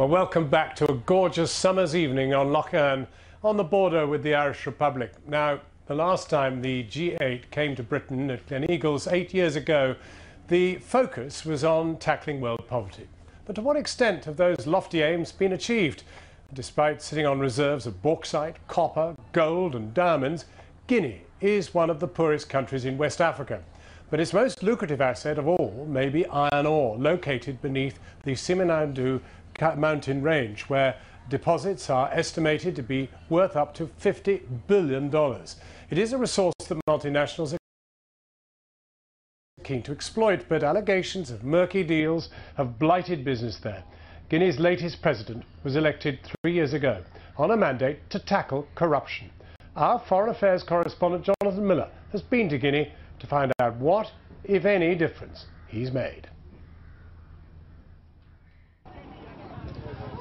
Well, welcome back to a gorgeous summer's evening on Lough Erne, on the border with the Irish Republic. Now, the last time the G8 came to Britain at Gleneagles 8 years ago, the focus was on tackling world poverty. But to what extent have those lofty aims been achieved? Despite sitting on reserves of bauxite, copper, gold and diamonds, Guinea is one of the poorest countries in West Africa. But its most lucrative asset of all may be iron ore, located beneath the Simandou mountain range, where deposits are estimated to be worth up to $50 billion. It is a resource that multinationals are keen to exploit, but allegations of murky deals have blighted business there. Guinea's latest president was elected 3 years ago on a mandate to tackle corruption. Our Foreign Affairs correspondent Jonathan Miller has been to Guinea to find out what, if any, difference he's made.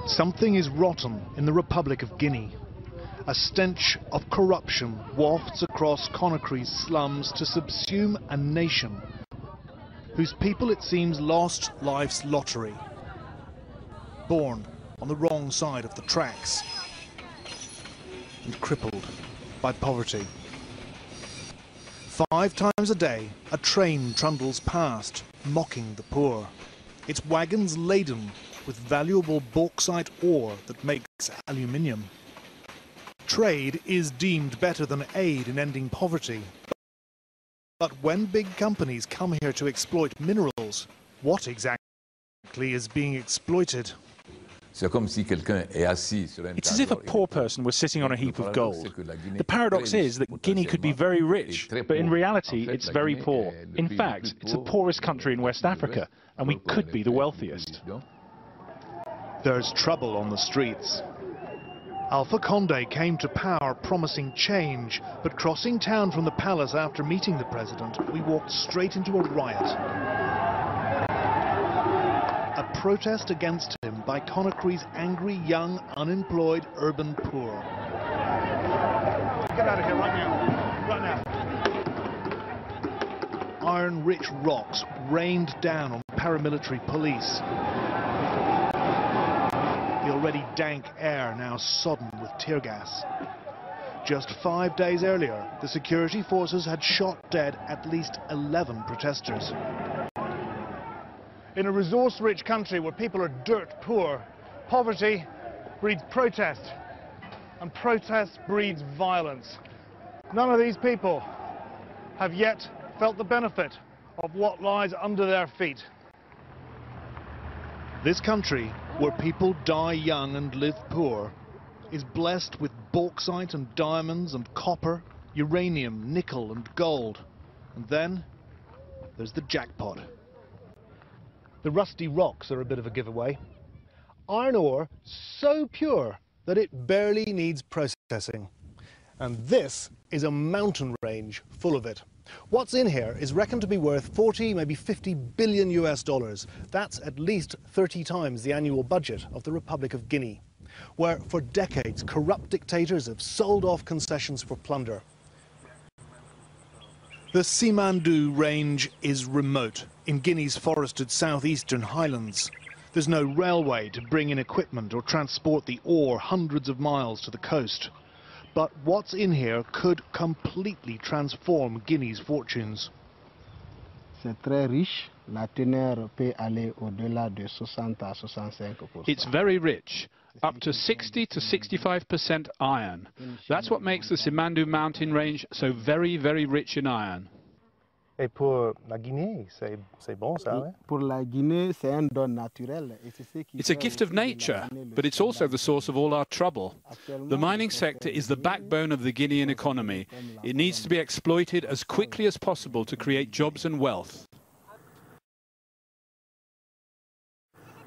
Something is rotten in the Republic of Guinea. A stench of corruption wafts across Conakry's slums to subsume a nation whose people, it seems, lost life's lottery. Born on the wrong side of the tracks and crippled by poverty. 5 times a day, a train trundles past, mocking the poor. Its wagons laden with valuable bauxite ore that makes aluminium. Trade is deemed better than aid in ending poverty. But when big companies come here to exploit minerals, what exactly is being exploited? It's as if a poor person was sitting on a heap of gold. The paradox is that Guinea could be very rich, but in reality it's very poor. In fact, it's the poorest country in West Africa, and we could be the wealthiest. There's trouble on the streets. Alpha Condé came to power promising change, but crossing town from the palace after meeting the president, we walked straight into a riot. A protest against him by Conakry's angry, young, unemployed, urban poor. Get out of here right now. Right now. Iron-rich rocks rained down on paramilitary police. The already dank air now sodden with tear gas. Just 5 days earlier, the security forces had shot dead at least 11 protesters. In a resource-rich country where people are dirt poor, poverty breeds protest, and protest breeds violence. None of these people have yet felt the benefit of what lies under their feet. This country, where people die young and live poor, is blessed with bauxite and diamonds and copper, uranium, nickel and gold. And then there's the jackpot. The rusty rocks are a bit of a giveaway. Iron ore so pure that it barely needs processing. And this is a mountain range full of it. What's in here is reckoned to be worth 40, maybe 50 billion US dollars. That's at least 30 times the annual budget of the Republic of Guinea, where for decades corrupt dictators have sold off concessions for plunder. The Simandou range is remote, in Guinea's forested southeastern highlands. There's no railway to bring in equipment or transport the ore hundreds of miles to the coast. But what's in here could completely transform Guinea's fortunes. C'est très riche. La teneur peut aller au-delà de 60 à 65%. It's very rich, up to 60 to 65% iron. That's what makes the Simandou mountain range so very, very rich in iron. Et pour la Guinée, c'est bon ça, hein? Pour la Guinée, c'est un don naturel. It's a gift of nature, but it's also the source of all our trouble. The mining sector is the backbone of the Guinean economy. It needs to be exploited as quickly as possible to create jobs and wealth.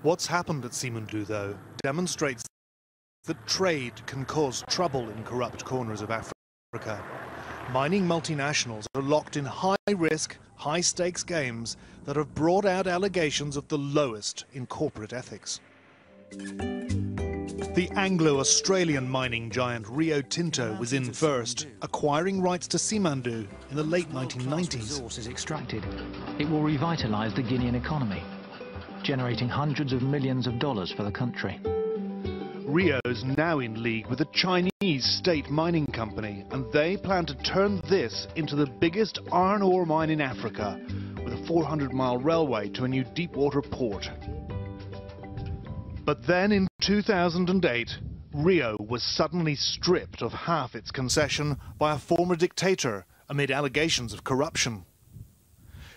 What's happened at Simandou, though, demonstrates that trade can cause trouble in corrupt corners of Africa. Mining multinationals are locked in high-risk, high-stakes games that have brought out allegations of the lowest in corporate ethics. The Anglo-Australian mining giant Rio Tinto was in first, acquiring rights to Simandou in the late 1990s. Resource is extracted. It will revitalise the Guinean economy, generating hundreds of millions of dollars for the country. Rio's now in league with a Chinese state mining company, and they plan to turn this into the biggest iron ore mine in Africa, with a 400-mile railway to a new deepwater port. But then in 2008, Rio was suddenly stripped of half its concession by a former dictator amid allegations of corruption.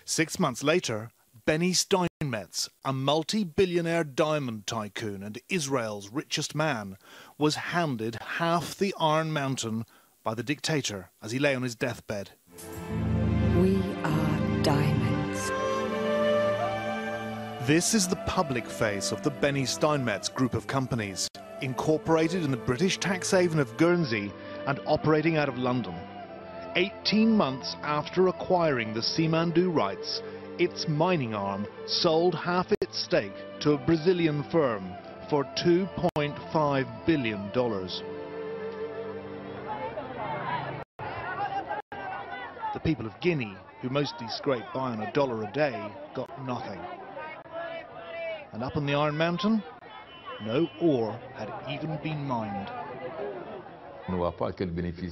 6 months later, Benny Steinmetz, a multi-billionaire diamond tycoon and Israel's richest man, was handed half the Iron Mountain by the dictator as he lay on his deathbed. We are diamonds. This is the public face of the Benny Steinmetz group of companies, incorporated in the British tax haven of Guernsey and operating out of London. 18 months after acquiring the Simandou rights, its mining arm sold half its stake to a Brazilian firm for $2.5 billion. The people of Guinea, who mostly scrape by on $1 a day, got nothing. And up on the Iron Mountain, no ore had even been mined.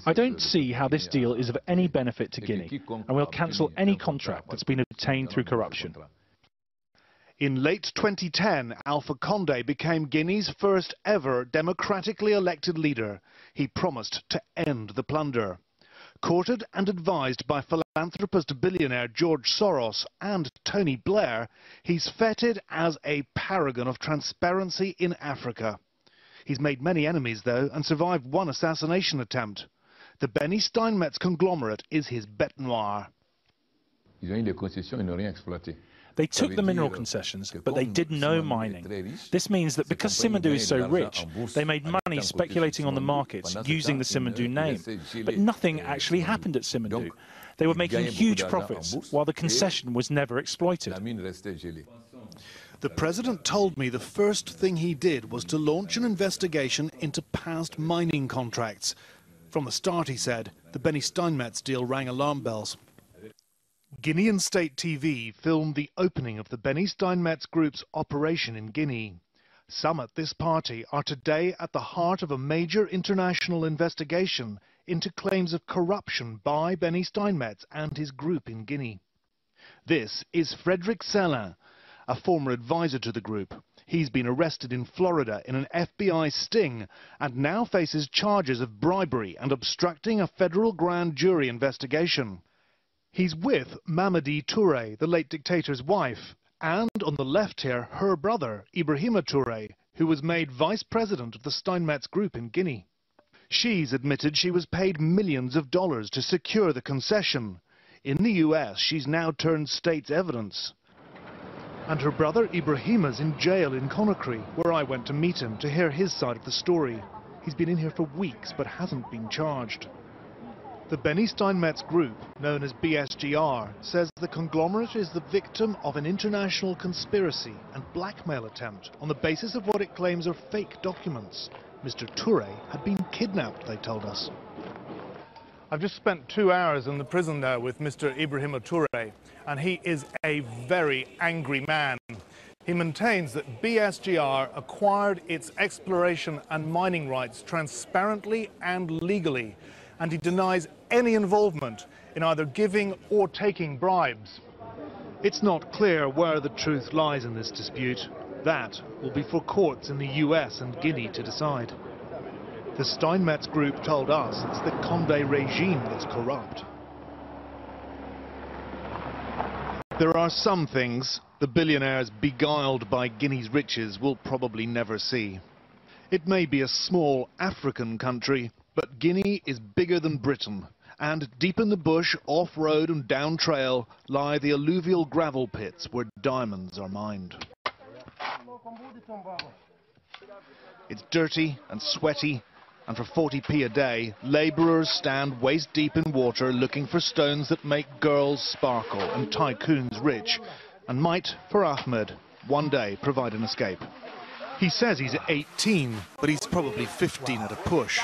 I don't see how this deal is of any benefit to Guinea, and we'll cancel any contract that's been obtained through corruption. In late 2010, Alpha Condé became Guinea's first ever democratically elected leader. He promised to end the plunder. Courted and advised by philanthropist billionaire George Soros and Tony Blair, he's feted as a paragon of transparency in Africa. He's made many enemies, though, and survived one assassination attempt. The Benny Steinmetz conglomerate is his bête noire. They took the mineral concessions, but they did no mining. This means that because Simandou is so rich, they made money speculating on the markets using the Simandou name. But nothing actually happened at Simandou. They were making huge profits, while the concession was never exploited. The president told me the first thing he did was to launch an investigation into past mining contracts. From the start, he said, the Benny Steinmetz deal rang alarm bells. Guinean state TV filmed the opening of the Benny Steinmetz Group's operation in Guinea. Some at this party are today at the heart of a major international investigation into claims of corruption by Benny Steinmetz and his group in Guinea. This is Frédéric Sellin, a former advisor to the group. He's been arrested in Florida in an FBI sting and now faces charges of bribery and obstructing a federal grand jury investigation. He's with Mamadi Touré, the late dictator's wife, and on the left here, her brother, Ibrahima Touré, who was made vice president of the Steinmetz Group in Guinea. She's admitted she was paid millions of dollars to secure the concession. In the US, she's now turned state's evidence. And her brother Ibrahima's in jail in Conakry, where I went to meet him to hear his side of the story. He's been in here for weeks but hasn't been charged. The Benny Steinmetz Group, known as BSGR, says the conglomerate is the victim of an international conspiracy and blackmail attempt on the basis of what it claims are fake documents. Mr. Touré had been kidnapped, they told us. I've just spent 2 hours in the prison there with Mr. Ibrahima Touré, and he is a very angry man. He maintains that BSGR acquired its exploration and mining rights transparently and legally, and he denies any involvement in either giving or taking bribes. It's not clear where the truth lies in this dispute. That will be for courts in the US and Guinea to decide. The Steinmetz Group told us it's the Condé regime that's corrupt. There are some things the billionaires beguiled by Guinea's riches will probably never see. It may be a small African country, but Guinea is bigger than Britain, and deep in the bush, off-road and down trail, lie the alluvial gravel pits where diamonds are mined. It's dirty and sweaty, and for 40p a day, labourers stand waist-deep in water looking for stones that make girls sparkle and tycoons rich, and might, for Ahmed, one day provide an escape. He says he's 18, but he's probably 15 at a push.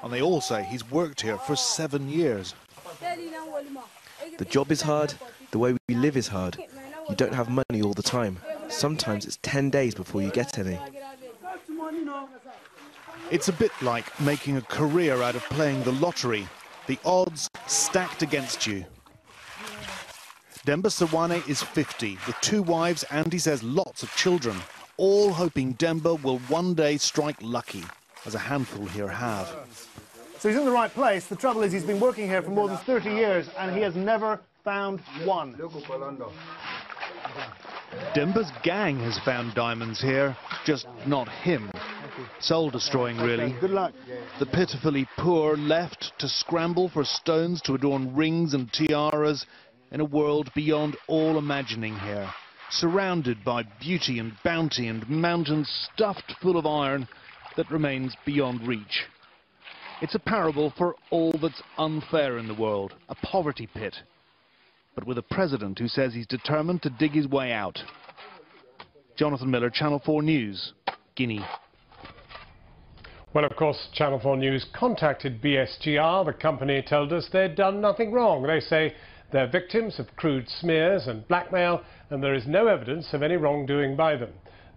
And they all say he's worked here for 7 years. The job is hard, the way we live is hard. You don't have money all the time. Sometimes it's 10 days before you get any. It's a bit like making a career out of playing the lottery. The odds stacked against you. Demba Sawane is 50, with 2 wives and, he says, lots of children, all hoping Demba will one day strike lucky, as a handful here have. So he's in the right place. The trouble is he's been working here for more than 30 years and he has never found one. Demba's gang has found diamonds here, just not him. Soul-destroying, really. Good luck. The pitifully poor left to scramble for stones to adorn rings and tiaras in a world beyond all imagining here, surrounded by beauty and bounty and mountains stuffed full of iron that remains beyond reach. It's a parable for all that's unfair in the world, a poverty pit, but with a president who says he's determined to dig his way out. Jonathan Miller, Channel 4 News, Guinea. Well, of course, Channel 4 News contacted BSGR. The company told us they'd done nothing wrong. They say they're victims of crude smears and blackmail, and there is no evidence of any wrongdoing by them.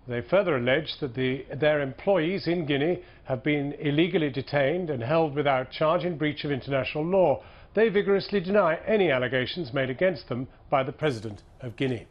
They further allege that their employees in Guinea have been illegally detained and held without charge in breach of international law. They vigorously deny any allegations made against them by the President of Guinea.